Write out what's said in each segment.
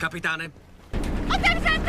Capitane. Attenzione!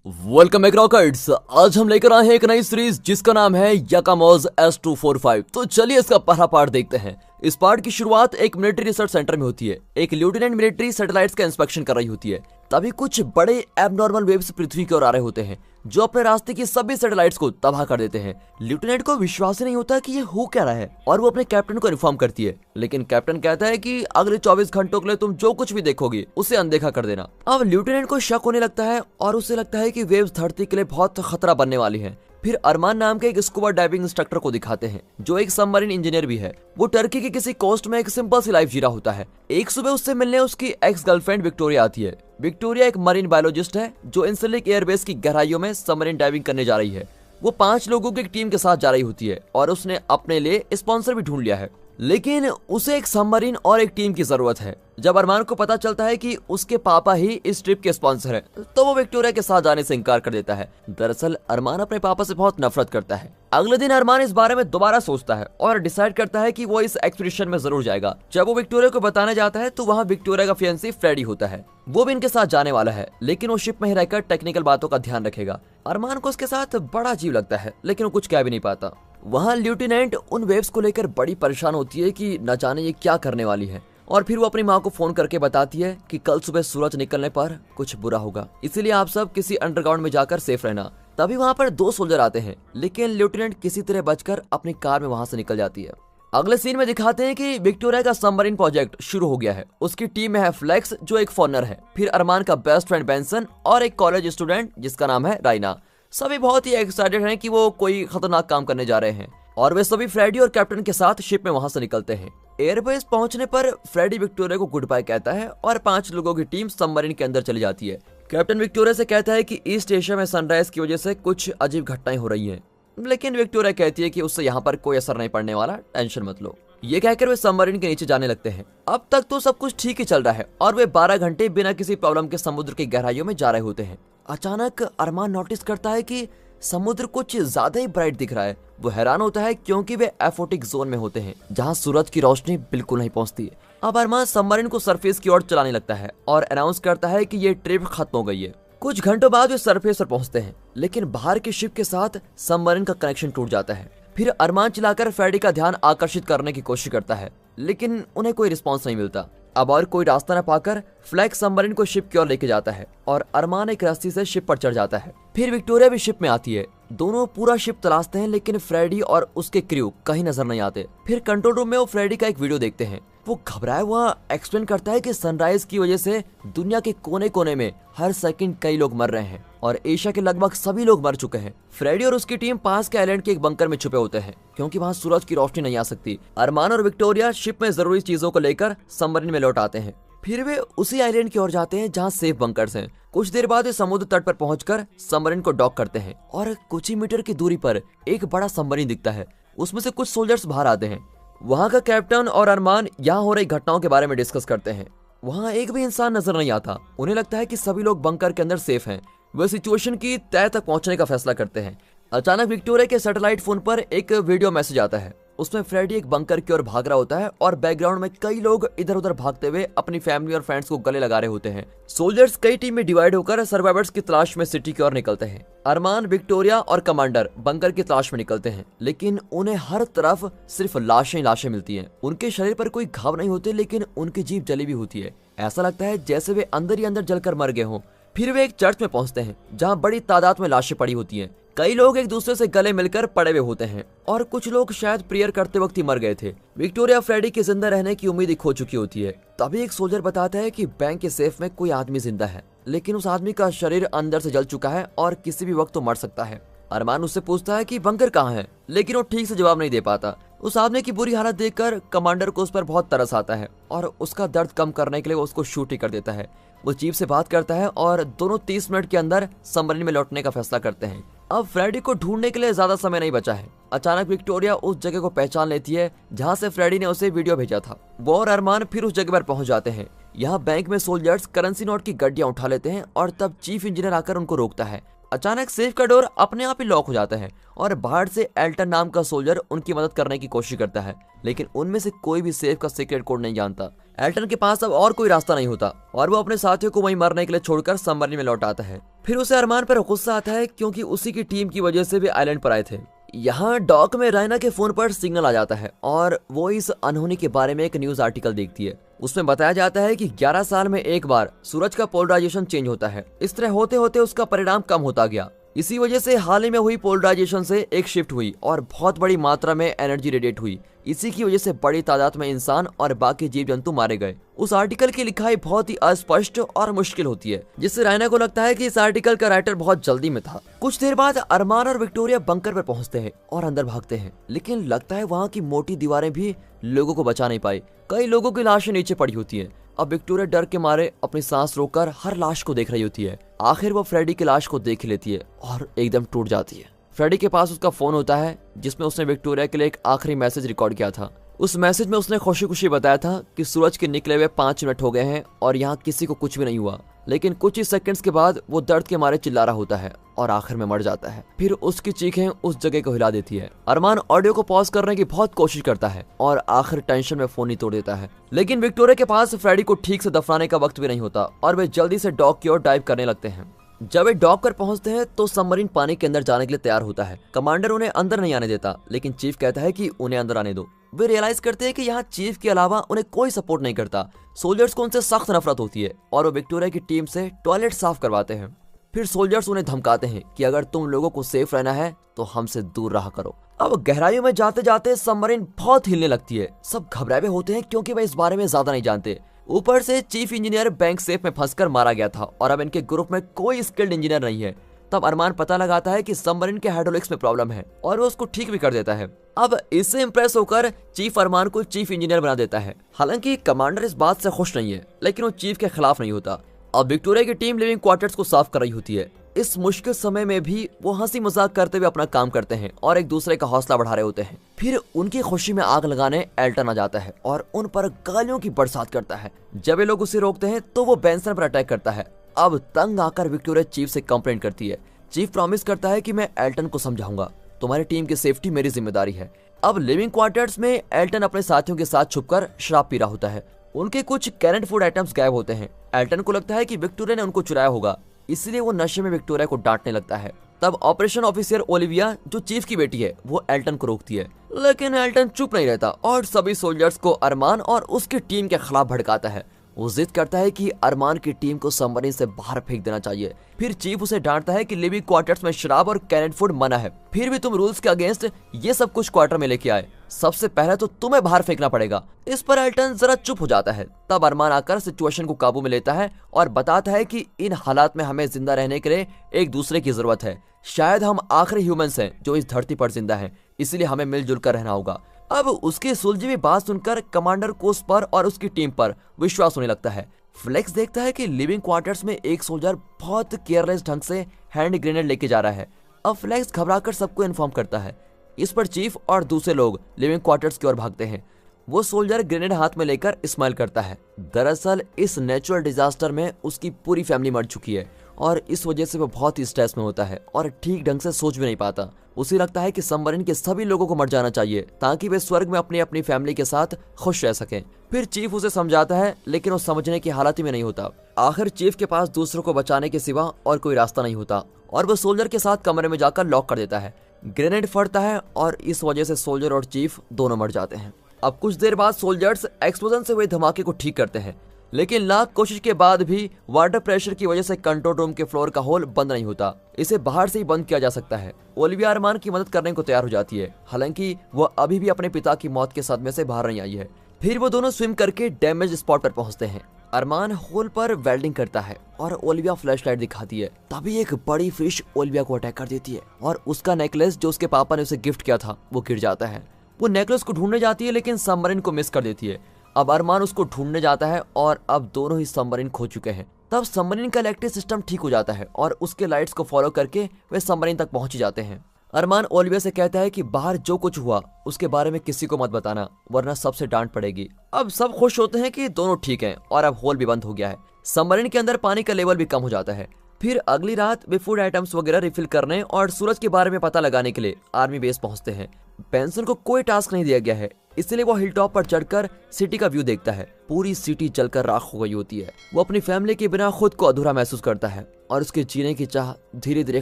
Welcome back rockets. आज हम लेकर आए हैं एक नई सीरीज जिसका नाम है याकामोज S245। तो चलिए इसका पहला पार्ट देखते हैं। इस पार्ट की शुरुआत एक मिलिट्री रिसर्च सेंटर में होती है। एक लेफ्टिनेंट मिलिट्री सैटेलाइट्स का इंस्पेक्शन कर रही होती है। तभी कुछ बड़े एबनॉर्मल वेव्स पृथ्वी की ओर आ रहे होते हैं जो अपने रास्ते की सभी सैटेलाइट्स को तबाह कर देते हैं। लेफ्टिनेंट को विश्वास ही नहीं होता कि ये हो क्या रहा है और वो अपने कैप्टन को इन्फॉर्म करती है, लेकिन कैप्टन कहता है कि अगले 24 घंटों के लिए तुम जो कुछ भी देखोगे उसे अनदेखा कर देना। अब लेफ्टिनेंट को शक होने लगता है और उसे लगता है कि वेव्स धरती के लिए बहुत खतरा बनने वाली है। फिर अरमान नाम के एक स्कूबा डाइविंग इंस्ट्रक्टर को दिखाते हैं जो एक सबमरीन इंजीनियर भी है। वो टर्की की किसी कोस्ट में एक सिंपल सी लाइफ जी रहा होता है। एक सुबह उससे मिलने उसकी एक्स गर्लफ्रेंड विक्टोरिया आती है। विक्टोरिया एक मरीन बायोलॉजिस्ट है जो इंसलिक एयरबेस की गहराइयों में सबमरीन डाइविंग करने जा रही है। वो 5 लोगों की एक टीम के साथ जा रही होती है और उसने अपने लिए स्पॉन्सर भी ढूंढ लिया है, लेकिन उसे एक सबमरीन और एक टीम की जरूरत है। जब अरमान को पता चलता है कि उसके पापा ही इस ट्रिप के स्पॉन्सर हैं, तो वो विक्टोरिया के साथ जाने से इनकार कर देता है। दरअसल अरमान अपने पापा से बहुत नफरत करता है। अगले दिन अरमान इस बारे में दोबारा सोचता है और डिसाइड करता है कि वो इस एक्सपीडिशन में जरूर जाएगा। जब वो विक्टोरिया को बताने जाता है तो वहाँ विक्टोरिया का फियांसी फ्रेडी होता है। वो भी इनके साथ जाने वाला है, लेकिन वो शिप में ही रहकर टेक्निकल बातों का ध्यान रखेगा। अरमान को उसके साथ बड़ा अजीब लगता है, लेकिन वो कुछ कह भी नहीं पाता। वहाँ लेफ्टिनेंट उन वेव्स को लेकर बड़ी परेशान होती है कि न जाने ये क्या करने वाली है, और फिर वो अपनी माँ को फोन करके बताती है कि कल सुबह सूरज निकलने पर कुछ बुरा होगा, इसीलिए आप सब किसी अंडरग्राउंड में जाकर सेफ रहना। तभी वहाँ पर 2 सोल्जर आते हैं, लेकिन लेफ्टिनेंट किसी तरह बचकर अपनी कार में वहाँ से निकल जाती है। अगले सीन में दिखाते हैं कि विक्टोरिया का सबमरीन प्रोजेक्ट शुरू हो गया है। उसकी टीम में है फ्लेक्स जो एक फॉरनर है, फिर अरमान का बेस्ट फ्रेंड बेंसन और एक कॉलेज स्टूडेंट जिसका नाम है राइना। सभी बहुत ही एक्साइटेड हैं कि वो कोई खतरनाक काम करने जा रहे हैं और वे सभी फ्रेडी और कैप्टन के साथ शिप में वहां से निकलते हैं। एयरबेस पहुंचने पर फ्रेडी विक्टोरिया को गुड बाय कहता है और 5 लोगों की टीम सबमरीन के अंदर चली जाती है। कैप्टन विक्टोरिया से कहता है कि ईस्ट एशिया में सनराइज की वजह से कुछ अजीब घटनाएं हो रही हैं, लेकिन विक्टोरिया कहती है कि उससे यहाँ पर कोई असर नहीं पड़ने वाला, टेंशन मत लो। ये कहकर वे सबमरीन के नीचे जाने लगते हैं। अब तक तो सब कुछ ठीक ही चल रहा है और वे 12 घंटे बिना किसी प्रॉब्लम के समुद्र की गहराइयों में जा रहे होते हैं। अचानक अरमान नोटिस करता है कि समुद्र कुछ ज्यादा ही ब्राइट दिख रहा है। वो हैरान होता है क्योंकि वे एफोटिक जोन में होते हैं जहां सूरज की रोशनी बिल्कुल नहीं पहुंचती है। अब अरमान सबमरीन को सरफेस की ओर चलाने लगता है और अनाउंस करता है कि ये ट्रिप खत्म हो गई है। कुछ घंटों बाद वे सरफेस पर पहुंचते हैं, लेकिन बाहर के शिप के साथ सबमरीन का कनेक्शन टूट जाता है। फिर अरमान चिल्लाकर फ्रेडी का ध्यान आकर्षित करने की कोशिश करता है, लेकिन उन्हें कोई रिस्पॉन्स नहीं मिलता। अब और कोई रास्ता न पाकर फ्लैग सबमरीन को शिप की ओर लेके जाता है और अरमान एक रस्सी से शिप पर चढ़ जाता है। फिर विक्टोरिया भी शिप में आती है। दोनों पूरा शिप तलाशते हैं, लेकिन फ्रेडी और उसके क्रू कहीं नजर नहीं आते। फिर कंट्रोल रूम में वो फ्रेडी का एक वीडियो देखते हैं। वो घबराया हुआ एक्सप्लेन करता है कि सनराइज की वजह से दुनिया के कोने कोने में हर सेकंड कई लोग मर रहे हैं और एशिया के लगभग सभी लोग मर चुके हैं। फ्रेडी और उसकी टीम पास के आइलैंड के एक बंकर में छुपे होते हैं क्योंकि वहाँ सूरज की रोशनी नहीं आ सकती। अरमान और विक्टोरिया शिप में जरूरी चीजों को लेकर सबमरीन में लौट आते हैं। फिर वे उसी आइलैंड की ओर जाते हैं जहाँ सेफ बंकर्स हैं। कुछ देर बाद वे समुद्र तट पर पहुंचकर सबमरीन को डॉक करते हैं और कुछ ही मीटर की दूरी पर एक बड़ा सबमरीन दिखता है। उसमें से कुछ सोल्जर्स बाहर आते हैं। वहाँ का कैप्टन और अरमान यहाँ हो रही घटनाओं के बारे में डिस्कस करते हैं। वहाँ एक भी इंसान नजर नहीं आता। उन्हें लगता है कि सभी लोग बंकर के अंदर सेफ हैं। वे सिचुएशन की तह तक पहुंचने का फैसला करते हैं। अचानक विक्टोरिया के सैटेलाइट फोन पर एक वीडियो मैसेज आता है। उसमें फ्रेडी एक बंकर की ओर भाग रहा होता है और बैकग्राउंड में कई लोग इधर उधर भागते हुए अपनी फैमिली और फ्रेंड्स को गले लगा रहे होते हैं। सोल्जर्स कई टीम में डिवाइड होकर सर्वाइवर्स की तलाश में सिटी की ओर निकलते हैं। अरमान, विक्टोरिया और कमांडर बंकर की तलाश में निकलते हैं, लेकिन उन्हें हर तरफ सिर्फ लाशें लाशें मिलती हैं। उनके शरीर पर कोई घाव नहीं होते, लेकिन उनकी जीभ जली भी होती है। ऐसा लगता है जैसे वे अंदर ही अंदर जलकर मर गए हों। फिर वे एक चर्च में पहुंचते हैं जहां बड़ी तादाद में लाशें पड़ी होती हैं। कई लोग एक दूसरे से गले मिलकर पड़े हुए होते हैं और कुछ लोग शायद प्रेयर करते वक्त ही मर गए थे। विक्टोरिया फ्रेडी के जिंदा रहने की उम्मीद ही खो चुकी होती है। तभी एक सोल्जर बताता है कि बैंक के सेफ में कोई आदमी जिंदा है, लेकिन उस आदमी का शरीर अंदर से जल चुका है और किसी भी वक्त तो मर सकता है। अरमान उससे पूछता है कि बंकर कहाँ है, लेकिन वो ठीक से जवाब नहीं दे पाता। उस आदमी की बुरी हालत देखकर कमांडर को उस पर बहुत तरस आता है और उसका दर्द कम करने के लिए वो उसको शूट ही कर देता है। वो चीफ से बात करता है और दोनों 30 मिनट के अंदर सबमरीन में लौटने का फैसला करते हैं। अब फ्रेडी को ढूंढने के लिए ज्यादा समय नहीं बचा है। अचानक विक्टोरिया उस जगह को पहचान लेती है जहां से फ्रेडी ने उसे वीडियो भेजा था। वो और अरमान फिर उस जगह पर पहुंच जाते हैं। यहाँ बैंक में सोल्जर्स करेंसी नोट की गड्डियां उठा लेते हैं और तब चीफ इंजीनियर आकर उनको रोकता है। अचानक सेफ का डोर अपने आप ही लॉक हो जाता है और बाहर से एल्टन नाम का सोल्जर उनकी मदद करने की कोशिश करता है, लेकिन उनमें से कोई भी सेफ का सीक्रेट कोड नहीं जानता। एल्टन के पास अब और कोई रास्ता नहीं होता और वो अपने साथियों को वहीं मरने के लिए छोड़कर सबमरीन में लौट आता है। फिर उसे अरमान पर गुस्सा आता है क्योंकि उसी की टीम की वजह से वे आइलैंड पर आए थे। यहाँ डॉक में रायना के फोन पर सिग्नल आ जाता है और वो इस अनहोनी के बारे में एक न्यूज आर्टिकल देखती है। उसमें बताया जाता है कि 11 साल में एक बार सूरज का पोलराइजेशन चेंज होता है। इस तरह होते होते उसका परिणाम कम होता गया। इसी वजह से हाल ही में हुई पोलराइजेशन से एक शिफ्ट हुई और बहुत बड़ी मात्रा में एनर्जी रेडिएट हुई। इसी की वजह से बड़ी तादाद में इंसान और बाकी जीव जंतु मारे गए। उस आर्टिकल की लिखाई बहुत ही अस्पष्ट और मुश्किल होती है, जिससे रायना को लगता है कि इस आर्टिकल का राइटर बहुत जल्दी में था। कुछ देर बाद अरमान और विक्टोरिया बंकर पर पहुंचते हैं और अंदर भागते हैं, लेकिन लगता है वहाँ की मोटी दीवारें भी लोगों को बचा नहीं पाई। कई लोगों की लाशें नीचे पड़ी होती है। अब विक्टोरिया डर के मारे अपनी सांस रोककर हर लाश को देख रही होती है। आखिर वो फ्रेडी की लाश को देख लेती है और एकदम टूट जाती है। फ्रेडी के पास उसका फोन होता है जिसमें उसने विक्टोरिया के लिए एक आखिरी मैसेज रिकॉर्ड किया था। उस मैसेज में उसने खुशी खुशी बताया था कि सूरज के निकले हुए 5 मिनट हो गए हैं और यहाँ किसी को कुछ भी नहीं हुआ। लेकिन कुछ ही सेकंड्स के बाद वो दर्द के मारे चिल्ला रहा होता है और आखिर में मर जाता है। फिर उसकी चीखें उस जगह को हिला देती है। अरमान ऑडियो को पॉज करने की बहुत कोशिश करता है और आखिर टेंशन में फोन ही तोड़ देता है। लेकिन विक्टोरिया के पास फ्रेडी को ठीक से दफनाने का वक्त भी नहीं होता और वे जल्दी से डॉक की ओर डाइव करने लगते हैं। जब वे डॉक पर पहुंचते हैं तो सबमरीन पानी के अंदर जाने के लिए तैयार होता है। कमांडर उन्हें अंदर नहीं आने देता, लेकिन चीफ कहता है कि उन्हें अंदर आने दो। वे रियलाइज करते हैं कि यहाँ चीफ के अलावा उन्हें कोई सपोर्ट नहीं करता। सोल्जर्स को उनसे सख्त नफरत होती है और वो विक्टोरिया की टीम से टॉयलेट साफ करवाते हैं। फिर सोल्जर्स उन्हें धमकाते हैं कि अगर तुम लोगों को सेफ रहना है तो हमसे दूर रहा करो। अब गहराइयों में जाते जाते सबमरीन बहुत हिलने लगती है। सब घबराए हुए होते हैं क्योंकि वे इस बारे में ज्यादा नहीं जानते। ऊपर से चीफ इंजीनियर बैंक सेफ में फंसकर मारा गया था और अब इनके ग्रुप में कोई स्किल्ड इंजीनियर नहीं है। तब अरमान पता लगाता है कि सबमरीन के हाइड्रोलिक्स में प्रॉब्लम है और वो उसको ठीक भी कर देता है। अब इससे इंप्रेस होकर चीफ अरमान को चीफ इंजीनियर बना देता है। हालांकि कमांडर इस बात से खुश नहीं है, लेकिन वो चीफ के खिलाफ नहीं होता। अब विक्टोरिया की टीम लिविंग क्वार्टर्स को साफ कर रही होती है। इस मुश्किल समय में भी वो हंसी मजाक करते हुए अपना काम करते हैं और एक दूसरे का हौसला बढ़ा रहे होते हैं। फिर उनकी खुशी में आग लगाने एल्टन आ जाता है और उन पर गालियों की बरसात करता है। जब ये लोग उसे रोकते हैं तो वो बेंसन पर अटैक करता है। अब तंग आकर विक्टोरिया चीफ से कंप्लेंट करती है। चीफ प्रॉमिस करता है कि मैं एल्टन को समझाऊंगा, तुम्हारी टीम की सेफ्टी मेरी जिम्मेदारी है। अब लिविंग क्वार्टर्स में एल्टन अपने साथियों के साथ छुपकर शराब पी रहा होता है। उनके कुछ कैरेंट फूड आइटम्स गायब होते हैं। एल्टन को लगता है कि विक्टोरिया ने उनको चुराया होगा, इसलिए वो नशे में विक्टोरिया को डांटने लगता है। तब ऑपरेशन ऑफिसर ओलिविया, जो चीफ की बेटी है, वो एल्टन को रोकती है, लेकिन एल्टन चुप नहीं रहता और सभी सोल्जर्स को अरमान और उसकी टीम के खिलाफ भड़काता है। वो जिद करता है कि अरमान की टीम को सबमरीन से बाहर फेंक देना चाहिए। फिर चीफ उसे डांटता है कि लिविंग क्वार्टर्स में शराब और कैरेंट फूड मना है, फिर भी तुम रूल्स के अगेंस्ट ये सब कुछ क्वार्टर में लेके आए। सबसे पहले तो तुम्हें बाहर फेंकना पड़ेगा। इस पर एल्टन जरा चुप हो जाता है। तब अरमान आकर सिचुएशन को काबू में लेता है और बताता है कि इन हालात में हमें जिंदा रहने के लिए एक दूसरे की जरूरत है। शायद हम आखिरी ह्यूमंस हैं जो इस धरती पर जिंदा हैं, इसलिए हमें मिलजुल कर रहना होगा। अब उसकी सुलझी हुई बात सुनकर कमांडर को उस पर और उसकी टीम पर विश्वास होने लगता है। फ्लेक्स देखता है कि लिविंग क्वार्टर्स में एक सोल्जर बहुत केयरलेस ढंग से हैंड ग्रेनेड लेके जा रहा है। अब फ्लेक्स घबराकर सबको इन्फॉर्म करता है। इस पर चीफ और दूसरे लोग लिविंग क्वार्टर्स की ओर भागते हैं। वो सोल्जर ग्रेनेड हाथ में लेकर स्माइल करता है। दरअसल इस नेचुरल डिजास्टर में उसकी पूरी फैमिली मर चुकी है और इस वजह से वो बहुत ही स्ट्रेस में होता है और ठीक ढंग से सोच भी नहीं पाता। उसे लगता है कि सबमरीन के सभी लोगों को मर जाना चाहिए ताकि वे स्वर्ग में अपनी अपनी फैमिली के साथ खुश रह सकें। फिर चीफ उसे समझाता है, लेकिन वो समझने की हालत में नहीं होता। आखिर चीफ के पास दूसरों को बचाने के सिवा और कोई रास्ता नहीं होता और वो सोल्जर के साथ कमरे में जाकर लॉक कर देता है। ग्रेनेड फटता है और इस वजह से सोल्जर और चीफ दोनों मर जाते हैं। अब कुछ देर बाद सोल्जर्स एक्सप्लोजन से हुए धमाके को ठीक करते हैं, लेकिन लाख कोशिश के बाद भी वाटर प्रेशर की वजह से कंट्रोल रूम के फ्लोर का होल बंद नहीं होता। इसे बाहर से ही बंद किया जा सकता है। ओलिविया अरमान की मदद करने को तैयार हो जाती है, हालांकि वह अभी भी अपने पिता की मौत के सदमे से बाहर नहीं आई है। फिर वो दोनों स्विम करके डैमेज स्पॉट पर पहुंचते हैं। अरमान होल पर वेल्डिंग करता है और ओलिविया फ्लैशलाइट दिखाती है। तभी एक बड़ी फिश ओलिविया को अटैक कर देती है और उसका नेकलेस जो उसके पापा ने उसे गिफ्ट किया था वो गिर जाता है। वो नेकलेस को ढूंढने जाती है, लेकिन सबमरीन को मिस कर देती है। अब अरमान उसको ढूंढने जाता है और अब दोनों ही सबमरीन खो चुके हैं। तब सबमरीन का इलेक्ट्रिक सिस्टम ठीक हो जाता है और उसके लाइट्स को फॉलो करके वे सबमरीन तक पहुंच जाते हैं। अरमान ओलिविया से कहता है कि बाहर जो कुछ हुआ उसके बारे में किसी को मत बताना, वरना सबसे डांट पड़ेगी। अब सब खुश होते हैं कि दोनों ठीक हैं और अब होल भी बंद हो गया है। सबमरीन के अंदर पानी का लेवल भी कम हो जाता है। फिर अगली रात वे फूड आइटम्स वगैरह रिफिल करने और सूरज के बारे में पता लगाने के लिए आर्मी बेस पहुंचते हैं। बेंसन को कोई टास्क नहीं दिया गया है, इसलिए वो हिल टॉप पर चढ़कर सिटी का व्यू देखता है। पूरी सिटी जलकर राख हो गई होती है। वो अपनी फैमिली के बिना खुद को अधूरा महसूस करता है और उसके जीने की चाह धीरे धीरे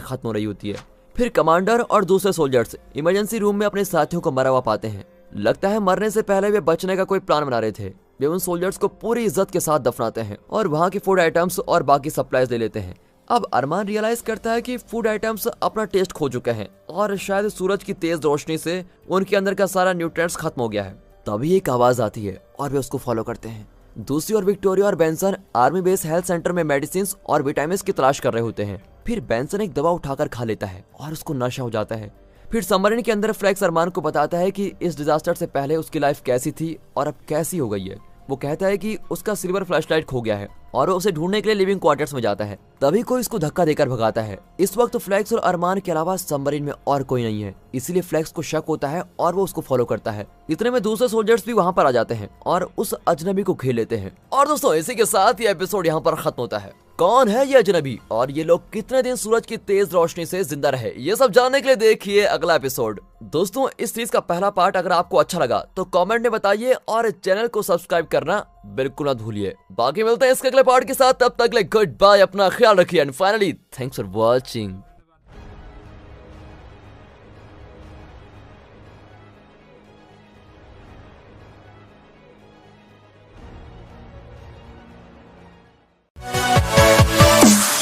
खत्म हो रही होती है। फिर कमांडर और दूसरे सोल्जर्स इमरजेंसी रूम में अपने साथियों को मरा हुआ पाते हैं। लगता है मरने से पहले वे बचने का कोई प्लान बना रहे थे। वे उन सोल्जर्स को पूरी इज्जत के साथ दफनाते हैं और वहाँ के फूड आइटम्स और बाकी सप्लाईज ले लेते हैं। अब अरमान रियलाइज करता है कि फूड आइटम्स अपना टेस्ट खो चुके हैं और शायद सूरज की तेज रोशनी से उनके अंदर का सारा न्यूट्रिएंट्स खत्म हो गया है। तभी एक आवाज आती है और वे उसको फॉलो करते हैं। दूसरी ओर विक्टोरिया और Benson army base health centre में मेडिसिन और विटामिन की तलाश कर रहे होते हैं। फिर बेंसन एक दवा उठाकर खा लेता है और उसको नशा हो जाता है। फिर सबमरीन के अंदर फ्लेक्स अरमान को बताता है कि इस डिजास्टर से पहले उसकी लाइफ कैसी थी और अब कैसी हो गई है। वो कहता है कि उसका सिल्वर फ्लैशलाइट खो गया है और वो उसे ढूंढने के लिए लिविंग क्वार्टर्स में जाता है। तभी कोई इसको धक्का देकर भगाता है। इस वक्त फ्लेक्स और अरमान के अलावा सबमरीन में और कोई नहीं है, इसीलिए फ्लेक्स को शक होता है और वो उसको फॉलो करता है। इतने में दूसरे सोल्जर्स भी वहां पर आ जाते हैं और उस अजनबी को घेर लेते हैं। और दोस्तों इसी के साथ ये एपिसोड यहाँ पर खत्म होता है। कौन है ये अजनबी और ये लोग कितने दिन सूरज की तेज रोशनी से जिंदा रहे, ये सब जानने के लिए देखिए अगला एपिसोड। दोस्तों इस सीरीज का पहला पार्ट अगर आपको अच्छा लगा तो कमेंट में बताइए और चैनल को सब्सक्राइब करना बिल्कुल ना भूलिए। बाकी मिलते हैं इसके अगले पार्ट के साथ, तब तक ले गुड बाय, अपना ख्याल रखिए and finally thanks for watching.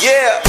Yeah.